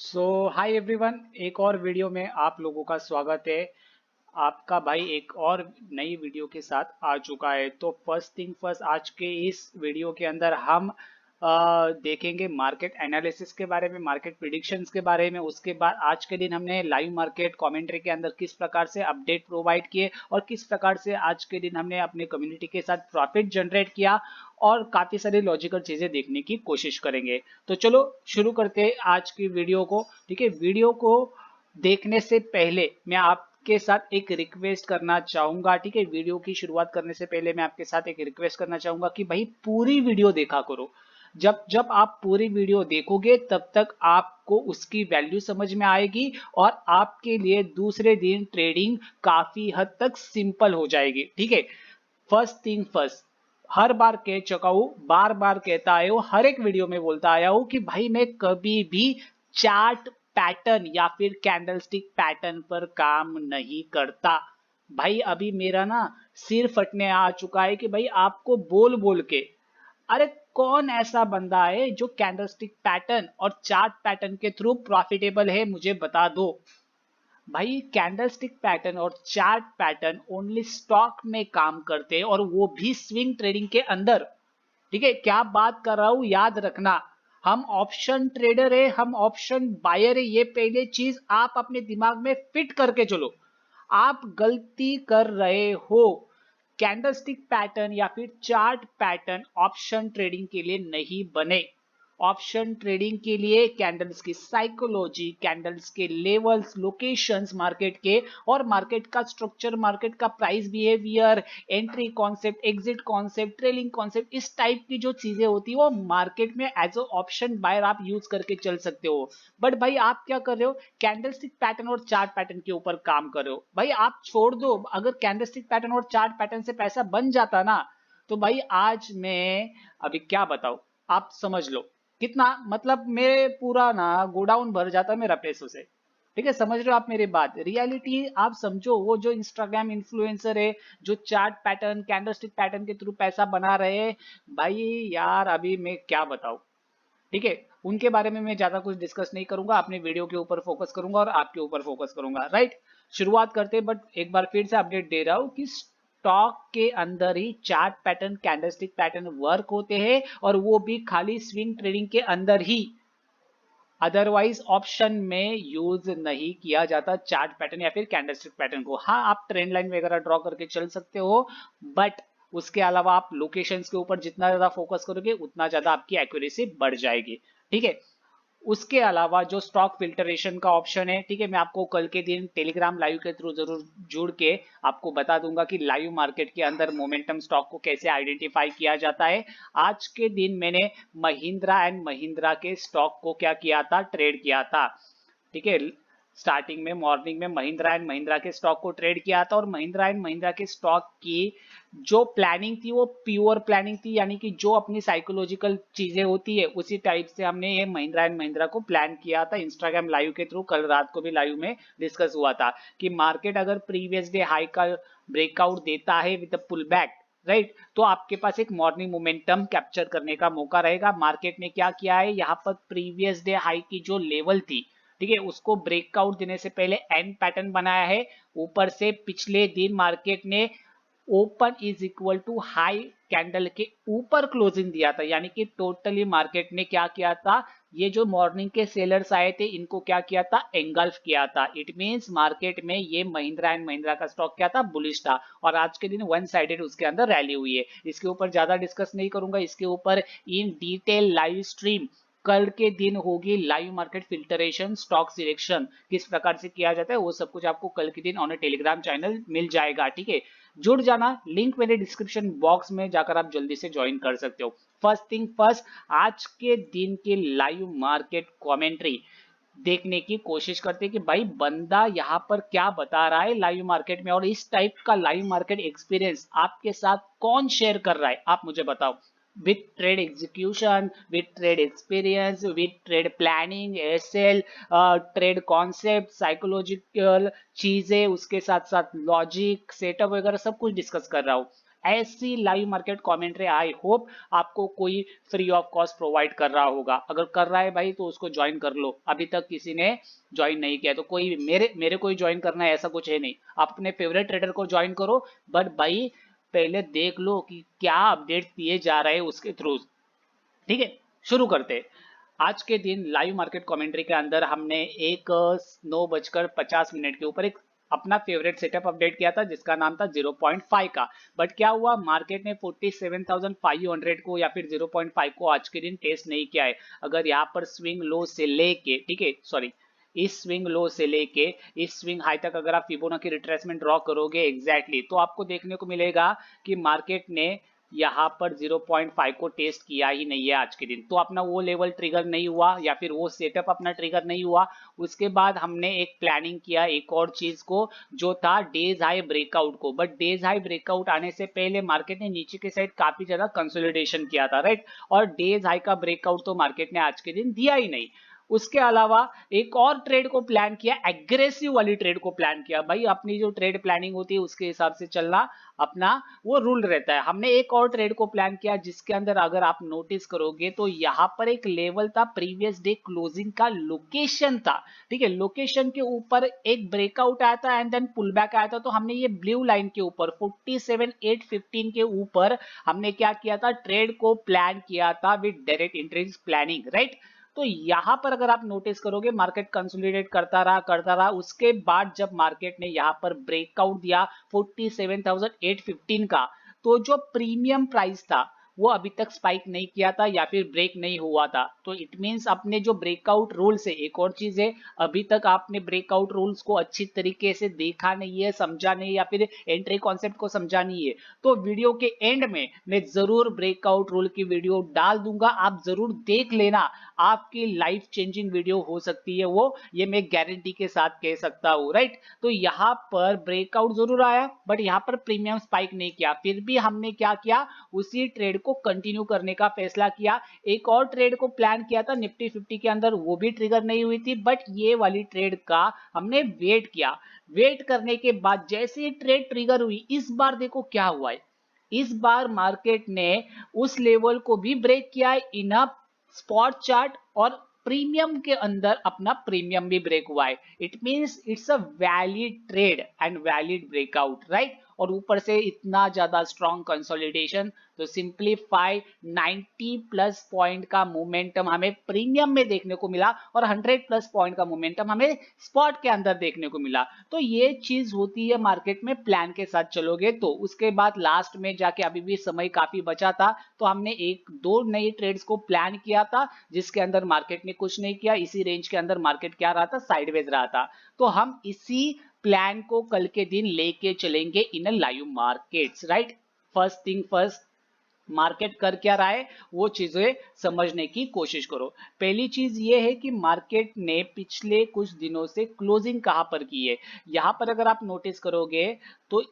सो hi everyone, एक और video में आप लोगों का स्वागत है। आपका भाई एक और नई वीडियो के साथ आ चुका है। तो फर्स्ट थिंग फर्स्ट, आज के इस वीडियो के अंदर हम देखेंगे मार्केट एनालिसिस के बारे में, मार्केट प्रिडिक्शंस के बारे में। उसके बाद आज के दिन हमने लाइव मार्केट कमेंट्री के अंदर किस प्रकार से अपडेट प्रोवाइड किए और किस प्रकार से आज के दिन हमने अपने कम्युनिटी के साथ प्रॉफिट जनरेट किया और काफी सारी लॉजिकल चीजें देखने की कोशिश करेंगे। तो चलो शुरू करते हैं आज की वीडियो को। ठीक है, वीडियो को देखने से पहले मैं आपके साथ एक रिक्वेस्ट करना चाहूंगा। ठीक है, वीडियो की शुरुआत करने से पहले मैं आपके साथ एक रिक्वेस्ट करना चाहूंगा कि भाई पूरी वीडियो देखा करो। जब जब आप पूरी वीडियो देखोगे तब तक आपको उसकी वैल्यू समझ में आएगी और आपके लिए दूसरे दिन ट्रेडिंग काफी हद तक सिंपल हो जाएगी। ठीक है, फर्स्ट थिंग फर्स्ट, हर बार कह चुका हूं, बार बार कहता आया हूं, हर एक वीडियो में बोलता आया हूं कि भाई मैं कभी भी चार्ट पैटर्न या फिर कैंडलस्टिक पैटर्न पर काम नहीं करता। भाई अभी मेरा ना सिर फटने आ चुका है कि भाई आपको बोल बोल के, अरे कौन ऐसा बंदा है जो कैंडलस्टिक पैटर्न और चार्ट पैटर्न के थ्रू प्रॉफिटेबल है, मुझे बता दो। भाई कैंडलस्टिक पैटर्न और चार्ट पैटर्न ओनली स्टॉक में काम करते हैं और वो भी स्विंग ट्रेडिंग के अंदर। ठीक है, क्या बात कर रहा हूं याद रखना। हम ऑप्शन ट्रेडर है, हम ऑप्शन बायर है, ये पहले चीज आप अपने दिमाग में फिट करके चलो। आप गलती कर रहे हो। कैंडलस्टिक पैटर्न या फिर चार्ट पैटर्न ऑप्शन ट्रेडिंग के लिए नहीं बने। ऑप्शन ट्रेडिंग के लिए कैंडल्स की साइकोलॉजी, कैंडल्स के लेवल्स, लोकेशंस मार्केट के, और मार्केट का स्ट्रक्चर, मार्केट का price behaviour, entry concept, exit concept, trailing concept, इस टाइप की जो चीजें होती है वो मार्केट में एज अ ऑप्शन बायर आप यूज करके चल सकते हो। बट भाई आप क्या कर रहे हो, कैंडलस्टिक पैटर्न और चार्ट पैटर्न के ऊपर काम कर रहे हो। भाई आप छोड़ दो, अगर कैंडलस्टिक पैटर्न और चार्ट पैटर्न से पैसा बन जाता ना, तो भाई आज मैं अभी क्या बताऊं, आप समझ लो कितना, मतलब मेरे पूरा ना गोडाउन भर जाता मेरा पैसों से। ठीक है, समझ रहे हो आप मेरी बात, रियलिटी आप समझो। वो जो इंस्टाग्राम इन्फ्लुएंसर है, जो चार्ट पैटर्न कैंडलस्टिक पैटर्न के थ्रू पैसा बना रहे हैं, भाई यार अभी मैं क्या बताऊं। ठीक है, उनके बारे में मैं ज्यादा कुछ डिस्कस नहीं करूंगा, अपने वीडियो के ऊपर फोकस करूंगा और आपके ऊपर फोकस करूंगा। राइट, शुरुआत करते, बट एक बार फिर से अपडेट दे रहा हूं कि स्टॉक के अंदर ही chart pattern candlestick pattern work होते हैं और वो भी खाली स्विंग ट्रेडिंग के अंदर ही। अदरवाइज ऑप्शन में यूज नहीं किया जाता चार्ट पैटर्न या फिर कैंडलस्टिक पैटर्न को। हाँ, आप ट्रेंड लाइन वगैरह ड्रॉ करके चल सकते हो, बट उसके अलावा आप लोकेशंस के ऊपर जितना ज्यादा फोकस करोगे उतना ज्यादा आपकी एक्यूरेसी बढ़ जाएगी। ठीक है, उसके अलावा जो स्टॉक फिल्टरेशन का ऑप्शन है, ठीक है, मैं आपको कल के दिन टेलीग्राम लाइव के थ्रू जरूर जुड़ के आपको बता दूंगा कि लाइव मार्केट के अंदर मोमेंटम स्टॉक को कैसे आइडेंटिफाई किया जाता है। आज के दिन मैंने महिंद्रा एंड महिंद्रा के स्टॉक को क्या किया था, ट्रेड किया था। ठीक है, स्टार्टिंग में मॉर्निंग में महिंद्रा एंड महिंद्रा के स्टॉक को ट्रेड किया था और महिंद्रा एंड महिंद्रा के स्टॉक की जो प्लानिंग थी वो प्योर प्लानिंग थी, यानी कि जो अपनी साइकोलॉजिकल चीजें होती है उसी टाइप से हमने ये महिंद्रा एंड महिंद्रा को प्लान किया था। इंस्टाग्राम लाइव के थ्रू कल रात को भी लाइव में डिस्कस हुआ था कि मार्केट अगर प्रीवियस डे हाई का ब्रेकआउट देता है विद पुल बैक, राइट, तो आपके पास एक मॉर्निंग मोमेंटम कैप्चर करने का मौका रहेगा। मार्केट ने क्या किया है, यहाँ पर प्रीवियस डे हाई की जो लेवल थी, ठीक है, उसको ब्रेकआउट देने से पहले एन पैटर्न बनाया है। ऊपर से पिछले दिन मार्केट ने open is equal to high candle के ऊपर क्लोजिंग दिया था, यानी कि टोटली मार्केट ने क्या किया था, ये जो मॉर्निंग के सेलर्स आए थे इनको क्या किया था, एंगल्फ किया था। इट मींस मार्केट में ये महिंद्रा एंड महिंद्रा का स्टॉक क्या था, बुलिश था और आज के दिन वन साइडेड उसके अंदर रैली हुई है। इसके ऊपर ज्यादा डिस्कस नहीं करूंगा, इसके ऊपर इन डिटेल लाइव स्ट्रीम कल के दिन होगी। Live market filtration, stock selection किस प्रकार से किया जाता है वो सब कुछ आपको कल के दिन ऑन टेलीग्राम चैनल मिल जाएगा। ठीक है, जुड़ जाना, लिंक मेरे डिस्क्रिप्शन बॉक्स में जाकर आप जल्दी से ज्वाइन कर सकते हो। फर्स्ट थिंग फर्स्ट, आज के दिन की लाइव मार्केट कमेंट्री देखने की कोशिश करते हैं कि भाई बंदा यहाँ पर क्या बता रहा है लाइव मार्केट में, और इस टाइप का लाइव मार्केट एक्सपीरियंस आपके साथ कौन शेयर कर रहा है, आप मुझे बताओ। With trade execution, with trade experience, with trade planning, SL, trade concept, psychological चीजें, उसके साथ साथ लॉजिक सेटअप वगैरह सब कुछ डिस्कस कर रहा हूँ। ऐसी live market commentary I hope आपको कोई फ्री ऑफ कॉस्ट प्रोवाइड कर रहा होगा। अगर कर रहा है भाई तो उसको ज्वाइन कर लो, अभी तक किसी ने ज्वाइन नहीं किया तो कोई मेरे को ही ज्वाइन करना है ऐसा कुछ है नहीं। आप अपने फेवरेट ट्रेडर को ज्वाइन करो, बट भाई पहले देख लो कि क्या अपडेट दिए जा रहे हैं उसके थ्रू। ठीक है, शुरू करते हैं। आज के दिन लाइव मार्केट कमेंट्री के अंदर हमने एक 9:50 के ऊपर एक अपना फेवरेट सेटअप अपडेट किया था जिसका नाम था 0.5 का। बट क्या हुआ, मार्केट ने 47,500 को या फिर 0.5 को आज के दिन टेस्ट नहीं किया है। अगर यहाँ पर स्विंग लो से लेके, ठीक है सॉरी, इस स्विंग लो से लेके इस स्विंग हाई तक अगर आप फिबोनाची रिट्रेसमेंट ड्रॉ करोगे एग्जैक्टली तो आपको देखने को मिलेगा कि मार्केट ने यहाँ पर 0.5 को टेस्ट किया ही नहीं है आज के दिन। तो अपना वो लेवल ट्रिगर नहीं हुआ या फिर वो सेटअप अपना ट्रिगर नहीं हुआ। उसके बाद हमने एक प्लानिंग किया एक और चीज को, जो था डेज हाई ब्रेकआउट को। बट डेज हाई ब्रेकआउट आने से पहले मार्केट ने नीचे के साइड काफी ज्यादा कंसोलिडेशन किया था, राइट। और डेज हाई का ब्रेकआउट तो मार्केट ने आज के दिन दिया ही नहीं। उसके अलावा एक और ट्रेड को प्लान किया, एग्रेसिव वाली ट्रेड को प्लान किया। भाई अपनी जो ट्रेड प्लानिंग होती है उसके हिसाब से चलना अपना वो रूल रहता है। हमने एक और ट्रेड को प्लान किया जिसके अंदर अगर आप नोटिस करोगे तो यहाँ पर एक लेवल था प्रीवियस डे क्लोजिंग का, लोकेशन था, ठीक है। लोकेशन के ऊपर एक ब्रेकआउट आया था एंड देन पुल बैक आया था। तो हमने ये ब्लू लाइन के ऊपर 47,815 के ऊपर हमने क्या किया था, ट्रेड को प्लान किया था with direct entries planning, right. तो यहां पर अगर आप नोटिस करोगे मार्केट कंसोलिडेट करता रहा। उसके बाद जब मार्केट ने यहां पर ब्रेकआउट दिया 47,815 का, तो जो प्रीमियम प्राइस था वो अभी तक स्पाइक नहीं किया था या फिर ब्रेक नहीं हुआ था। तो इट मींस अपने जो ब्रेकआउट रूल्स है, एक और चीज है, अभी तक आपने ब्रेकआउट रूल्स को अच्छी तरीके से देखा नहीं है, समझा नहीं, या फिर एंट्री कॉन्सेप्ट को समझा नहीं है, तो वीडियो के एंड में मैं जरूर ब्रेकआउट रूल की वीडियो डाल दूंगा, आप जरूर देख लेना। आपकी लाइफ चेंजिंग वीडियो हो सकती है वो, ये मैं गारंटी के साथ कह सकता हूं, राइट। तो यहां पर ब्रेकआउट जरूर आया बट यहां पर प्रीमियम स्पाइक नहीं किया। फिर भी हमने क्या किया, उसी ट्रेड को कंटिन्यू करने का फैसला किया। एक और ट्रेड को प्लान किया था निफ्टी 50 के अंदर, वो भी ट्रिगर नहीं हुई थी, बट ये वाली ट्रेड का हमने वेट किया। वेट करने के बाद जैसे ही ट्रेड ट्रिगर हुई, इस बार देखो क्या हुआ है, इस बार मार्केट ने उस लेवल को भी ब्रेक किया है इन स्पॉट चार्ट, और प्रीमियम के अंदर अपना प्रीमियम भी ब्रेक हुआ है। It means it's a valid trade and valid breakout, right. और ऊपर से इतना ज्यादा स्ट्रॉन्ग कंसोलिडेशन, तो सिंप्लीफाई 90 प्लस पॉइंट का मोमेंटम हमें प्रीमियम में देखने को मिला और 100 प्लस पॉइंट का मोमेंटम हमें स्पॉट के अंदर देखने को मिला। तो ये चीज होती है मार्केट में प्लान के साथ चलोगे तो। उसके बाद लास्ट में जाके अभी भी समय काफी बचा था तो हमने एक दो नए ट्रेड्स को प्लान किया था जिसके अंदर मार्केट ने कुछ नहीं किया। इसी रेंज के अंदर मार्केट क्या रहा था, साइडवेज रहा था। तो हम इसी प्लान को कल के दिन लेके चलेंगे इन live markets, right. First thing first, market कर क्या रहा है वो चीजें समझने की कोशिश करो। पहली चीज ये है कि मार्केट ने पिछले कुछ दिनों से क्लोजिंग कहां पर की है। यहां पर अगर आप नोटिस करोगे तो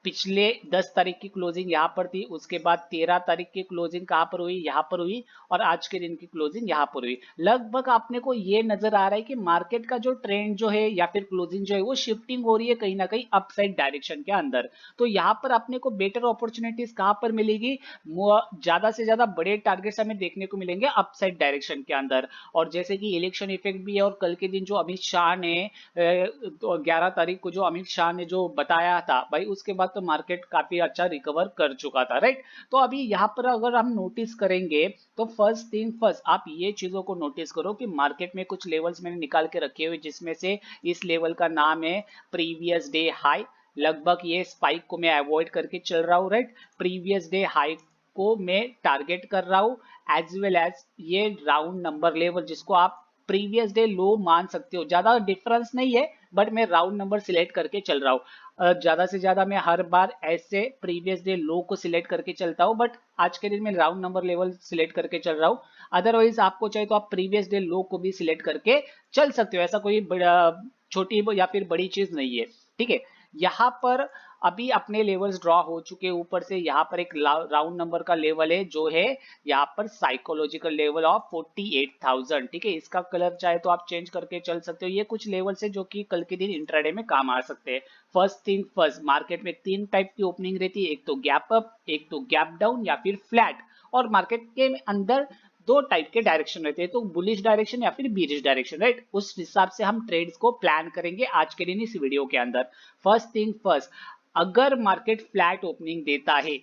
पिछले 10 तारीख की क्लोजिंग यहाँ पर थी, उसके बाद 13 तारीख की क्लोजिंग कहाँ पर हुई, यहाँ पर हुई, और आज के दिन की क्लोजिंग यहाँ पर हुई। लगभग आपने को ये नजर आ रहा है कि मार्केट का जो ट्रेंड जो है या फिर क्लोजिंग जो है वो शिफ्टिंग हो रही है कहीं ना कहीं अपसाइड डायरेक्शन के अंदर। तो यहाँ पर अपने को बेटर अपॉर्चुनिटीज कहाँ पर मिलेगी, ज्यादा से ज्यादा बड़े टारगेट्स हमें देखने को मिलेंगे अपसाइड डायरेक्शन के अंदर। और जैसे कि इलेक्शन इफेक्ट भी है और कल के दिन जो अमित शाह ने 11 तारीख को जो अमित शाह ने जो बताया था भाई, उसके बाद तो मार्केट काफी अच्छा रिकवर कर चुका था, राइट। तो अभी यहाँ पर अगर हम नोटिस करेंगे तो फर्स्ट थिंग फर्स्ट आप ये चीजों को नोटिस करो कि मार्केट में कुछ लेवल्स मैंने निकाल के रखे हुए, जिसमें से इस लेवल का नाम है प्रीवियस डे हाई। लगभग ये स्पाइक को मैं अवॉइड करके चल रहा हूँ, राइट। प्रीवियस डे हाई को मैं टारगेट कर रहा हूँ, एज वेल एज ये राउंड नंबर लेवल जिसको आप प्रीवियस डे लो मान सकते हो। ज्यादा डिफरेंस नहीं है बट मैं राउंड नंबर सिलेक्ट करके चल रहा हूँ। ज्यादा से ज्यादा मैं हर बार ऐसे प्रीवियस डे लो को सिलेक्ट करके चलता हूँ, बट आज के दिन में राउंड नंबर लेवल सिलेक्ट करके चल रहा हूँ। अदरवाइज आपको चाहिए तो आप प्रीवियस डे लो को भी सिलेक्ट करके चल सकते हो, ऐसा कोई बड़ा छोटी या फिर बड़ी चीज नहीं है, ठीक है। यहाँ पर अभी अपने लेवल्स ड्रॉ हो चुके, ऊपर से यहाँ पर एक राउंड नंबर का लेवल है जो है यहाँ पर साइकोलॉजिकल लेवल ऑफ 48,000। ठीक है, इसका कलर चाहे तो आप चेंज करके चल सकते हो। ये कुछ लेवल्स है जो कि कल के दिन इंट्राडे में काम आ सकते हैं। फर्स्ट थिंग फर्स्ट, मार्केट में 3 टाइप की ओपनिंग रहती है, एक तो गैप अप, एक तो गैप डाउन या फिर फ्लैट। और मार्केट के अंदर 2 टाइप के डायरेक्शन रहते हैं, तो बुलिश डायरेक्शन या फिर बीरिश डायरेक्शन, राइट। उस हिसाब से हम ट्रेड्स को प्लान करेंगे आज के दिन इस वीडियो के अंदर। फर्स्ट थिंग फर्स्ट, अगर मार्केट फ्लैट ओपनिंग देता है,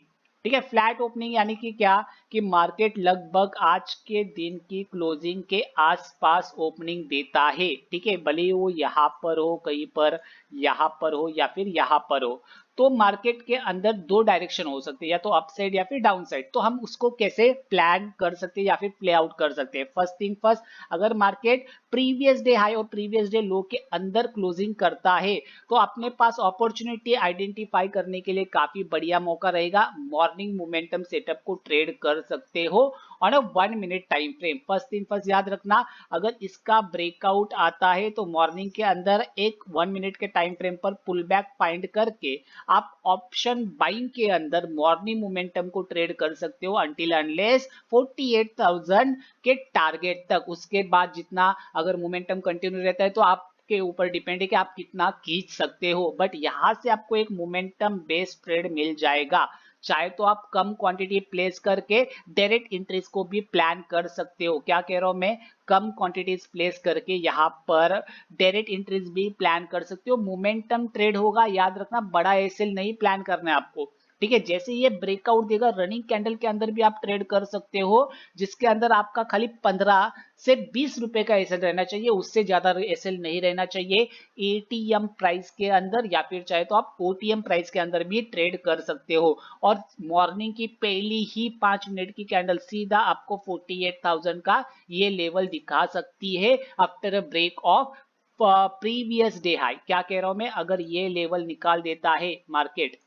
ठीक है, फ्लैट ओपनिंग यानी कि क्या, कि मार्केट लगभग आज के दिन की क्लोजिंग के आसपास ओपनिंग देता है, ठीक है, भले वो यहाँ पर हो, कहीं पर यहाँ पर हो या फिर यहाँ पर हो, तो मार्केट के अंदर 2 डायरेक्शन हो सकते हैं, या तो अप साइड या फिर डाउन साइड। तो हम उसको कैसे प्लान कर सकते हैं या फिर प्ले आउट कर सकते हैं। फर्स्ट थिंग फर्स्ट, अगर मार्केट प्रीवियस डे हाई और प्रीवियस डे लो के अंदर क्लोजिंग करता है तो अपने पास अपॉर्चुनिटी आइडेंटिफाई करने के लिए काफी बढ़िया मौका रहेगा। मॉर्निंग मोमेंटम सेटअप को ट्रेड कर सकते हो on a 1 minute time frame. First thing first याद रखना, अगर इसका ब्रेकआउट आता है तो मॉर्निंग के अंदर एक 1 मिनट के टाइम फ्रेम पर पुल बैक फाइंड करके आप ऑप्शन बाइंग के अंदर मॉर्निंग मोमेंटम को ट्रेड कर सकते हो अंटिल अनलेस 48,000 के टारगेट तक। उसके बाद जितना अगर मोमेंटम कंटिन्यू रहता है तो आपके ऊपर डिपेंड है कि आप कितना खींच सकते हो, बट यहां से आपको एक मोमेंटम बेस्ड ट्रेड मिल जाएगा। चाहे तो आप कम क्वांटिटी प्लेस करके डायरेक्ट एंट्रीज को भी प्लान कर सकते हो। क्या कह रहा हूं मैं, कम क्वांटिटीज प्लेस करके यहाँ पर डायरेक्ट एंट्रीज भी प्लान कर सकते हो। मोमेंटम ट्रेड होगा, याद रखना, बड़ा एसएल नहीं प्लान करना है आपको, ठीक है। जैसे ये ब्रेकआउट देगा रनिंग कैंडल के अंदर भी आप ट्रेड कर सकते हो, जिसके अंदर आपका खाली 15 से 20 रुपए का एसएल रहना चाहिए, उससे ज्यादा एसएल नहीं रहना चाहिए। एटीएम प्राइस के अंदर या फिर चाहे तो आप ओटीएम प्राइस के अंदर भी ट्रेड कर सकते हो। और मॉर्निंग की पहली ही 5 मिनट की कैंडल सीधा आपको 48,000 का ये लेवल दिखा सकती है after a break of previous day high. क्या कह रहा हूं मैं, अगर ये लेवल निकाल देता है मार्केट,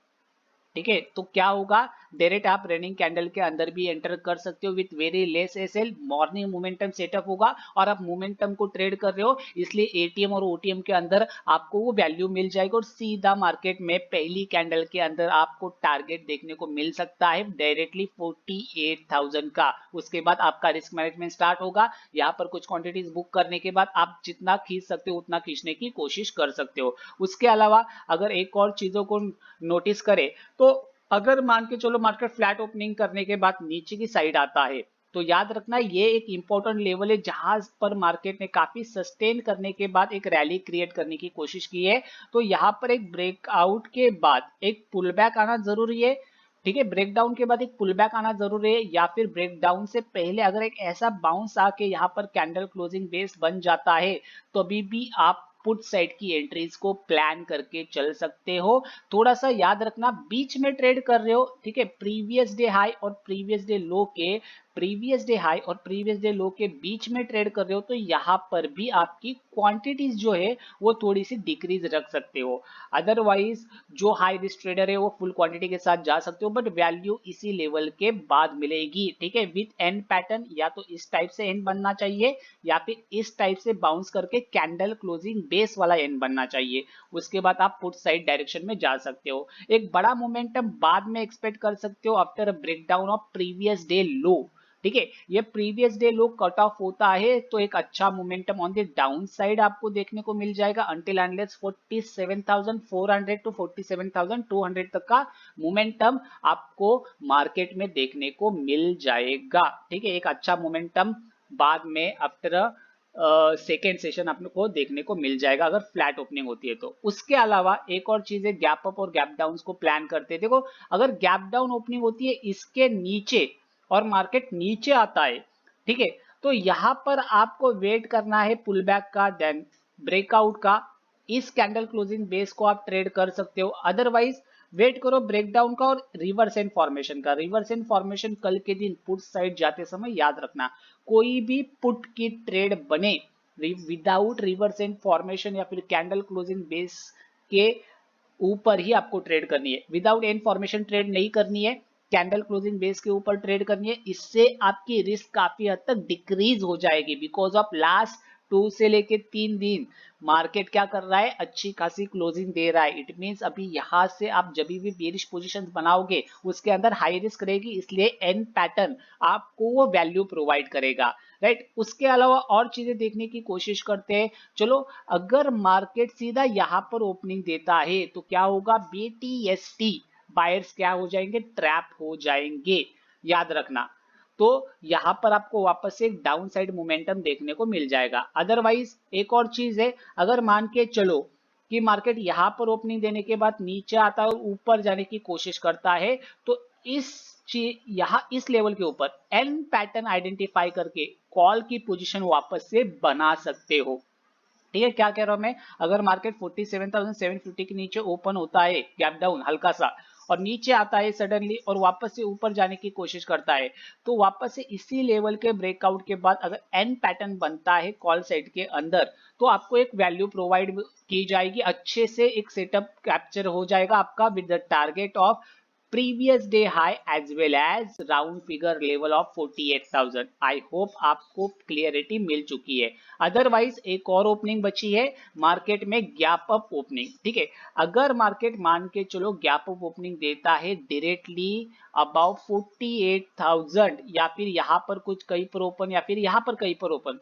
ठीक है, तो क्या होगा, डायरेक्ट आप रनिंग कैंडल के अंदर भी एंटर कर सकते हो with very less SL. Morning momentum setup होगा और आप मोमेंटम को ट्रेड कर रहे हो, इसलिए एटीएम और ओटीएम के अंदर आपको वो वैल्यू मिल जाएगी और सीधा मार्केट में पहली कैंडल के अंदर आपको टारगेट देखने को मिल सकता है डायरेक्टली 48,000 का। उसके बाद आपका रिस्क मैनेजमेंट स्टार्ट होगा। यहाँ पर कुछ क्वांटिटीज बुक करने के बाद आप जितना खींच सकते हो उतना खींचने की कोशिश कर सकते हो। उसके अलावा अगर एक और चीजों को नोटिस करें तो अगर मान के चलो मार्केट फ्लैट ओपनिंग करने के बाद नीचे की साइड आता है, तो याद रखना ये एक इंपॉर्टेंट लेवल है जहां पर मार्केट ने काफी सस्टेन करने के बाद एक रैली क्रिएट करने की कोशिश की है। तो यहाँ पर एक ब्रेकआउट के बाद एक पुल बैक आना जरूरी है, ठीक है, ब्रेकडाउन के बाद एक पुल बैक आना जरूरी है, या फिर ब्रेकडाउन से पहले अगर एक ऐसा बाउंस आके यहाँ पर कैंडल क्लोजिंग बेस बन जाता है तो अभी भी आप पुट साइड की एंट्रीज को प्लान करके चल सकते हो। थोड़ा सा याद रखना, बीच में ट्रेड कर रहे हो, ठीक है, प्रीवियस डे हाई और प्रीवियस डे लो के बीच में ट्रेड कर रहे हो तो यहाँ पर भी आपकी क्वांटिटीज जो है वो थोड़ी सी डिक्रीज रख सकते हो। अदरवाइज जो हाई रिस्क ट्रेडर है वो फुल क्वांटिटी के साथ जा सकते हो, बट वैल्यू इसी लेवल के बाद मिलेगी, ठीक है, विथ एंड पैटर्न। या तो इस टाइप से एंड बनना चाहिए या फिर इस टाइप से बाउंस करके कैंडल क्लोजिंग बेस वाला एंड बनना चाहिए। उसके बाद आप पुट साइड डायरेक्शन में जा सकते हो। एक बड़ा मोमेंटम बाद में एक्सपेक्ट कर सकते हो after a breakdown of previous day लो, ठीक है। ये प्रीवियस डे लो कट ऑफ होता है तो एक अच्छा momentum on the down side आपको देखने को मिल जाएगा अंटिल अनलेस 47,400 टू 47,200 तक का मोमेंटम आपको मार्केट में देखने को मिल जाएगा, ठीक है। एक अच्छा मोमेंटम बाद में आफ्टर सेकेंड सेशन आपको देखने को मिल जाएगा अगर फ्लैट ओपनिंग होती है तो। उसके अलावा एक और चीज है, गैप अप और गैप डाउन को प्लान करते हैं। देखो, अगर गैप डाउन ओपनिंग होती है इसके नीचे और मार्केट नीचे आता है, ठीक है, तो यहां पर आपको वेट करना है पुल बैक का, देन ब्रेकआउट का। इस कैंडल क्लोजिंग बेस को आप ट्रेड कर सकते हो। अदरवाइज वेट करो ब्रेकडाउन का और रिवर्स एंड फॉर्मेशन का। रिवर्स एंड फॉर्मेशन कल के दिन पुट साइड जाते समय याद रखना, कोई भी पुट की ट्रेड बने विदाउट रिवर्स एंड फॉर्मेशन या फिर कैंडल क्लोजिंग बेस के ऊपर ही आपको ट्रेड करनी है। विदाउट एंड फॉर्मेशन ट्रेड नहीं करनी है, कैंडल क्लोजिंग बेस के ऊपर ट्रेड करनी है। इससे आपकी रिस्क काफी हद तक डिक्रीज हो जाएगी बिकॉज ऑफ लास्ट 2 से लेके 3 दिन मार्केट क्या कर रहा है, अच्छी खासी क्लोजिंग दे रहा है। इट मींस अभी यहां से आप जब भी बेरिश पोजीशंस बनाओगे उसके अंदर हाई रिस्क रहेगी, इसलिए एन पैटर्न आपको वो वैल्यू प्रोवाइड करेगा, राइट। उसके अलावा और चीजें देखने की कोशिश करते हैं। चलो, अगर मार्केट सीधा यहाँ पर ओपनिंग देता है तो क्या होगा, BTST बायर्स क्या हो जाएंगे, ट्रैप हो जाएंगे, याद रखना। तो यहां पर आपको वापस से एक डाउन साइड मोमेंटम देखने को मिल जाएगा। अदरवाइज एक और चीज है, अगर मान के चलो कि मार्केट यहां पर ओपनिंग देने के बाद नीचे आता है और ऊपर जाने की कोशिश करता है, तो इस यहाँ इस लेवल के ऊपर एन पैटर्न आइडेंटिफाई करके कॉल की पोजीशन वापस से बना सकते हो। ठीक है, क्या कह रहा हूं मैं, अगर मार्केट 47,750 के नीचे ओपन होता है, गैप डाउन हल्का सा, और नीचे आता है सडनली और वापस से ऊपर जाने की कोशिश करता है, तो वापस से इसी लेवल के ब्रेकआउट के बाद अगर एन पैटर्न बनता है कॉल साइड के अंदर, तो आपको एक वैल्यू प्रोवाइड की जाएगी, अच्छे से एक सेटअप कैप्चर हो जाएगा आपका with the target of previous day high as well as round figure level of 48,000। I hope आपको क्लियरिटी मिल चुकी है। अदरवाइज एक और ओपनिंग बची है मार्केट में, गैप अप ओपनिंग। ठीक है, अगर मार्केट मान के चलो गैप अप ओपनिंग देता है डायरेक्टली अबाउट 48,000, या फिर यहाँ पर कुछ कहीं पर ओपन, या फिर यहाँ पर कहीं पर ओपन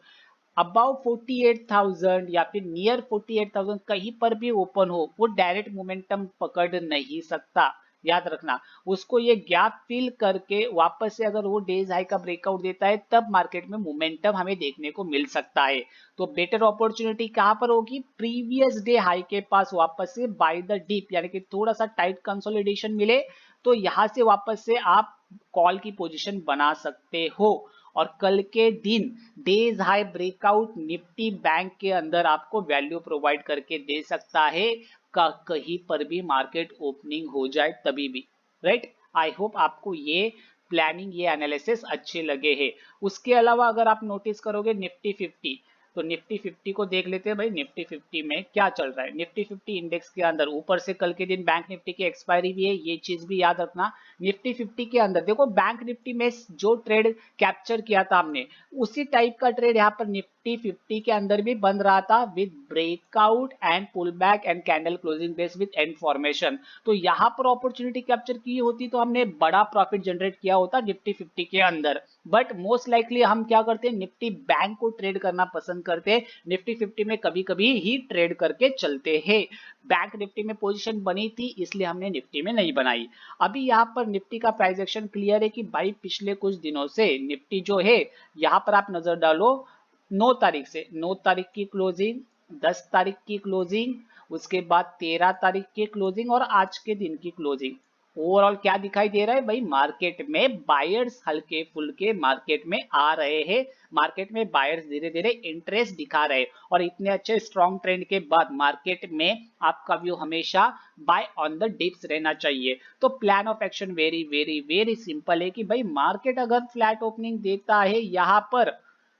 अबाउट 48,000 या फिर नियर 48,000 कहीं पर भी ओपन हो, वो डायरेक्ट मोमेंटम पकड़ नहीं सकता, याद रखना। उसको ये गैप फिल करके वापस से अगर वो डेज हाई का ब्रेकआउट देता है, तब मार्केट में मोमेंटम हमें देखने को मिल सकता है। तो बेटर अपॉर्चुनिटी कहां पर होगी, प्रीवियस डे हाई के पास वापस से बाय द डीप, यानी कि थोड़ा सा टाइट कंसोलिडेशन मिले तो यहां से वापस से आप कॉल की पोजीशन बना सकते हो। और कल के दिन days high breakout Nifty bank के अंदर आपको वैल्यू प्रोवाइड करके दे सकता है, का कहीं पर भी मार्केट ओपनिंग हो जाए तभी भी, राइट। आई होप आपको ये प्लानिंग, ये एनालिसिस अच्छे लगे हैं। उसके अलावा अगर आप नोटिस करोगे निफ्टी 50, तो निफ्टी 50 को देख लेते हैं भाई, निफ्टी 50 में क्या चल रहा है। निफ्टी 50 इंडेक्स के अंदर ऊपर से कल के दिन बैंक निफ्टी की एक्सपायरी भी है, ये चीज भी याद रखना। निफ्टी 50 के अंदर देखो, बैंक निफ्टी में जो ट्रेड कैप्चर किया था हमने, उसी टाइप का ट्रेड यहाँ पर निफ्टी 50 के अंदर भी बन रहा था with breakout and pull back and candle closing base with and formation. तो यहाँ पर अपॉर्चुनिटी कैप्चर की होती तो हमने बड़ा प्रॉफिट जनरेट किया होता निफ्टी 50 के अंदर। बट मोस्ट लाइकली हम क्या करते हैं, निफ्टी बैंक को ट्रेड करना पसंद करते हैं, निफ्टी 50 में कभी कभी ही ट्रेड करके चलते हैं। बैंक निफ्टी में पोजीशन बनी थी इसलिए हमने निफ्टी में नहीं बनाई। अभी यहाँ पर निफ्टी का प्राइस एक्शन क्लियर है कि भाई पिछले कुछ दिनों से निफ्टी जो है, यहाँ पर आप नजर डालो 9 तारीख से, 9 तारीख की क्लोजिंग, 10 तारीख की क्लोजिंग, उसके बाद 13 तारीख की क्लोजिंग और आज के दिन की क्लोजिंग, ओवरऑल क्या दिखाई दे रहा है भाई, मार्केट में बायर्स हल्के फुल्के मार्केट में आ रहे हैं, मार्केट में बायर्स धीरे धीरे इंटरेस्ट दिखा रहे हैं। और इतने अच्छे स्ट्रॉन्ग ट्रेंड के बाद मार्केट में आपका व्यू हमेशा बाय ऑन द डिप्स रहना चाहिए। तो plan of action very very very simple है कि भाई मार्केट अगर फ्लैट ओपनिंग देता है यहाँ पर,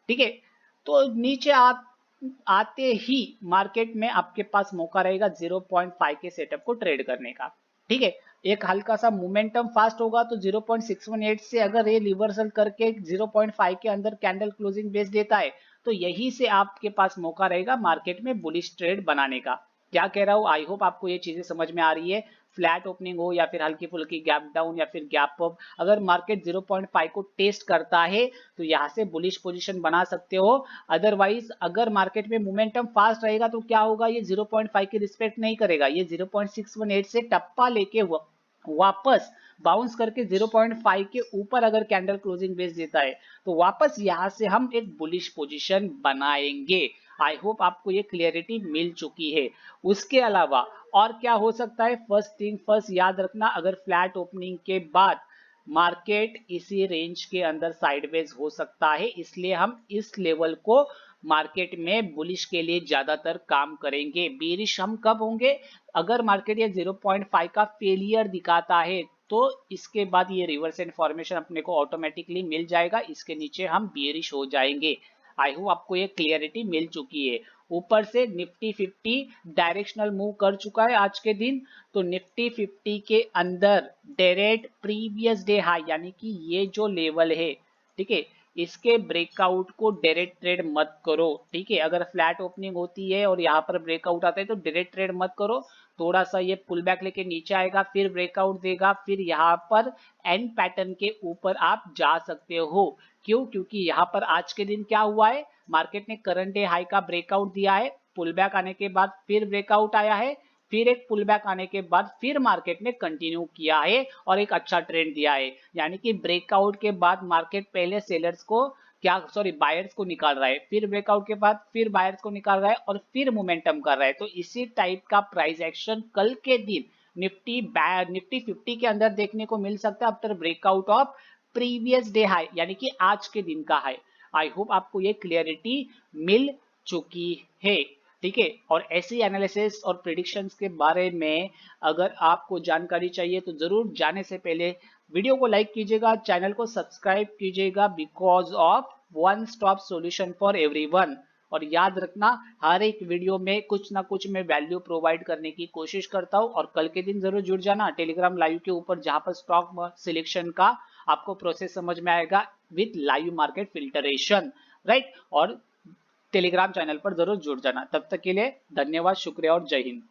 ठीक है, तो नीचे आप आते ही मार्केट में आपके पास मौका रहेगा 0.5 के सेटअप को ट्रेड करने का। ठीक है, एक हल्का सा मोमेंटम फास्ट होगा तो 0.618 से अगर ये रिवर्सल करके 0.5 के अंदर कैंडल क्लोजिंग बेस देता है, तो यही से आपके पास मौका रहेगा मार्केट में बुलिश ट्रेड बनाने का। क्या कह रहा हूं, आई होप आपको ये चीजें समझ में आ रही है। फ्लैट ओपनिंग हो या फिर हल्की फुल्की गैप डाउन या फिर गैप अप, अगर मार्केट 0.5 को टेस्ट करता है तो यहां से बुलिश पोजीशन बना सकते हो। अदरवाइज अगर मार्केट में मोमेंटम फास्ट रहेगा तो क्या होगा, ये 0.5 की रिस्पेक्ट नहीं करेगा, ये 0.618 से टप्पा लेके वापस बाउंस करके 0.5 के ऊपर अगर कैंडल क्लोजिंग बेस देता है तो वापस यहां से हम एक बुलिश पोजीशन बनाएंगे। आई होप आपको ये क्लियरिटी मिल चुकी है। उसके अलावा और क्या हो सकता है, फर्स्ट थिंग फर्स्ट याद रखना, अगर फ्लैट ओपनिंग के बाद मार्केट इसी रेंज के अंदर साइडवेज हो सकता है, इसलिए हम इस लेवल को मार्केट में बुलिश के लिए ज्यादातर काम करेंगे। बेरिश हम कब होंगे, अगर मार्केट ये 0.5 का फेलियर दिखाता है तो इसके बाद ये रिवर्स इन्फॉर्मेशन अपने को ऑटोमेटिकली मिल जाएगा, इसके नीचे हम बेरिश हो जाएंगे। आई होप आपको ये क्लियरिटी मिल चुकी है। ऊपर से निफ्टी 50 डायरेक्शनल मूव कर चुका है आज के दिन, तो निफ्टी 50 के अंदर डायरेक्ट प्रीवियस डे हाई, यानी कि ये जो लेवल है, ठीक है, इसके ब्रेकआउट को डायरेक्ट ट्रेड मत करो, ठीक है। अगर फ्लैट ओपनिंग होती है और यहाँ पर ब्रेकआउट आता है तो डायरेक्ट ट्रेड मत करो। थोड़ा सा ये पुल बैक लेके नीचे आएगा, फिर ब्रेकआउट देगा, फिर यहाँ पर एंड पैटर्न के ऊपर आप जा सकते हो। क्यों? क्योंकि यहाँ पर आज के दिन क्या हुआ है, मार्केट ने करंट डे हाई का ब्रेकआउट दिया है, पुल बैक आने के बाद फिर ब्रेकआउट आया है, फिर एक पुल बैक आने के बाद फिर मार्केट ने कंटिन्यू किया है और एक अच्छा ट्रेंड दिया है। यानी कि ब्रेकआउट के बाद मार्केट पहले सेलर्स को बायर्स को निकाल रहा है, फिर ब्रेकआउट के बाद फिर बायर्स को निकाल रहा है और फिर मोमेंटम कर रहा है। तो इसी टाइप का प्राइस एक्शन कल के दिन निफ्टी 50 के अंदर देखने को मिल सकता है after breakout of previous day high, यानी कि आज के दिन का हाई। आई होप आपको ये क्लियरिटी मिल चुकी है, ठीक है। और ऐसी एनालिसिस और प्रिडिक्शंस के बारे में अगर आपको जानकारी चाहिए तो जरूर जाने से पहले वीडियो को लाइक कीजिएगा, चैनल को सब्सक्राइब कीजिएगा, because of one stop solution for everyone. और याद रखना, हर एक वीडियो में कुछ ना कुछ मैं वैल्यू प्रोवाइड करने की कोशिश करता हूं। और कल के दिन जरूर जुड़ जाना टेलीग्राम लाइव के ऊपर, जहां पर स्टॉक सिलेक्शन का आपको प्रोसेस समझ में आएगा with live market filtration, right. और टेलीग्राम चैनल पर जरूर जुड़ जाना। तब तक के लिए धन्यवाद, शुक्रिया और जय हिंद।